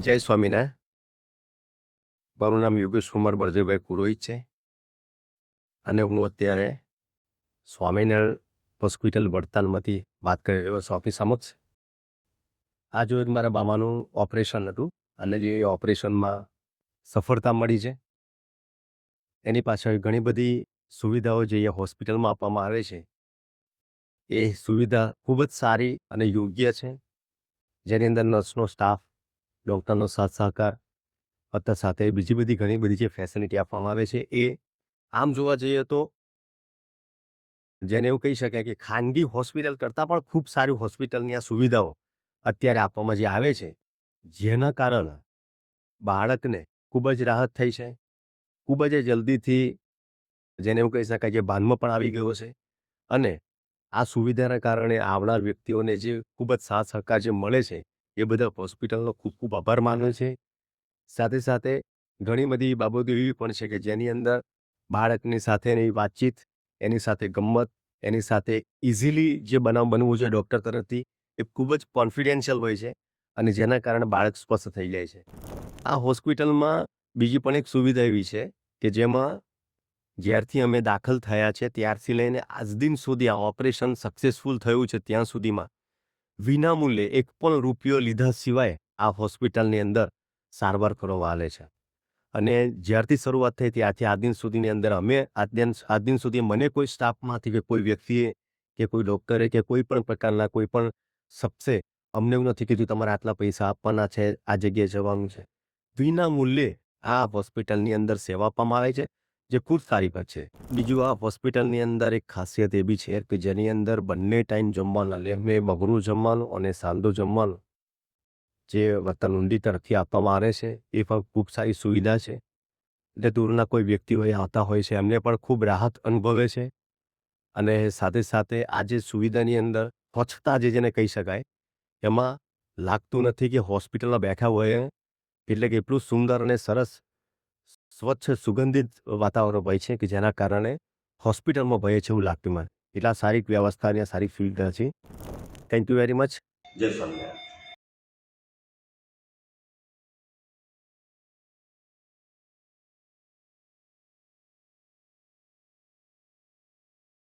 જય સ્વામિનારાયણ. મારું નામ યોગેશ કુમાર બળદેવભાઈ પુરોહિત છે અને હું અત્યારે સ્વામિનારાયણ હોસ્પિટલ વડતાલમાંથી વાત કરી રહ્યો છું આપની સમક્ષ. આ જો એક મારા મામાનું ઓપરેશન હતું અને જે ઓપરેશનમાં સફળતા મળી છે એની પાછળ ઘણી બધી સુવિધાઓ જે અહીંયા હોસ્પિટલમાં આપવામાં આવે છે એ સુવિધા ખૂબ જ સારી અને યોગ્ય છે, જેની અંદર નર્સનો સ્ટાફ, ડૉક્ટરનો સાથ સહકાર અથવા સાથે બીજી બધી ઘણી બધી જે ફેસિલિટી આપવામાં આવે છે એ આમ જોવા જઈએ તો જેને એવું કહી શકાય કે ખાનગી હોસ્પિટલ કરતાં પણ ખૂબ સારી હોસ્પિટલની આ સુવિધાઓ અત્યારે આપવામાં જે આવે છે, જેના કારણે બાળકને ખૂબ જ રાહત થઈ છે. ખૂબ જ જલ્દીથી જેને એવું કહી શકાય કે ભાનમાં પણ આવી ગયો છે અને આ સુવિધાના કારણે આવનાર વ્યક્તિઓને જે ખૂબ જ સાથ સહકાર જે મળે છે એ બધા હોસ્પિટલનો ખૂબ ખૂબ આભાર માને છે. સાથે સાથે ઘણી બધી બાબતો એવી પણ છે કે જેની અંદર બાળકની સાથેની વાતચીત, એની સાથે ગમ્મત, એની સાથે ઇઝીલી જે બનાવ બનવું જોઈએ ડૉક્ટર તરફથી એ ખૂબ જ કોન્ફિડેન્શિયલ હોય છે અને જેના કારણે બાળક સ્વસ્થ થઈ જાય છે. આ હોસ્પિટલમાં બીજી પણ એક સુવિધા એવી છે કે જેમાં જ્યારથી અમે દાખલ થયા છે ત્યારથી લઈને આજ દિન સુધી આ ઓપરેશન સક્સેસફુલ થયું છે ત્યાં સુધીમાં વિનામૂલ્યે એક પણ રૂપિયો લીધા સિવાય આ હોસ્પિટલની અંદર સારવાર કરવામાં આવે છે. અને જ્યારથી શરૂઆત થઈ ત્યારથી આજ દિન સુધીની અંદર અમે આજ દિન સુધી મને કોઈ સ્ટાફમાંથી કે કોઈ વ્યક્તિએ કે કોઈ ડૉક્ટરે કે કોઈ પણ પ્રકારના કોઈ પણ શખ્સે અમને એવું નથી કીધું તમારે આટલા પૈસા આપવાના છે, આ જગ્યાએ જવાનું છે. વિના મૂલ્યે આ હોસ્પિટલની અંદર સેવા આપવામાં આવે છે, જે ખૂબ સારી વાત છે. બીજું, આ હોસ્પિટલની અંદર એક ખાસિયત એવી છે કે જેની અંદર બંને ટાઈમ જમવાના એટલે બપોરનું જમવાનું અને સાંજનું જમવાનું જે વતન ઊંડી તરફથી આપવામાં આવે છે એ પણ ખૂબ સારી સુવિધા છે. એટલે દૂરના કોઈ વ્યક્તિઓ આવતા હોય છે એમને પણ ખૂબ રાહત અનુભવે છે અને સાથે સાથે આ જે સુવિધાની અંદર સ્વચ્છતા જેને કહી શકાય એમાં લાગતું નથી કે હોસ્પિટલમાં બેઠા હોય એટલે કે એટલું સુંદર અને સરસ સ્વચ્છ સુગંધિત વાતાવરણ હોય છે કે જેના કારણે હોસ્પિટલમાં ભય છે એવું લાગતું મને. એટલા સારી વ્યવસ્થા અને સારી સુવિધા છે. Thank you very much. જય સ્વામિનારાયણ.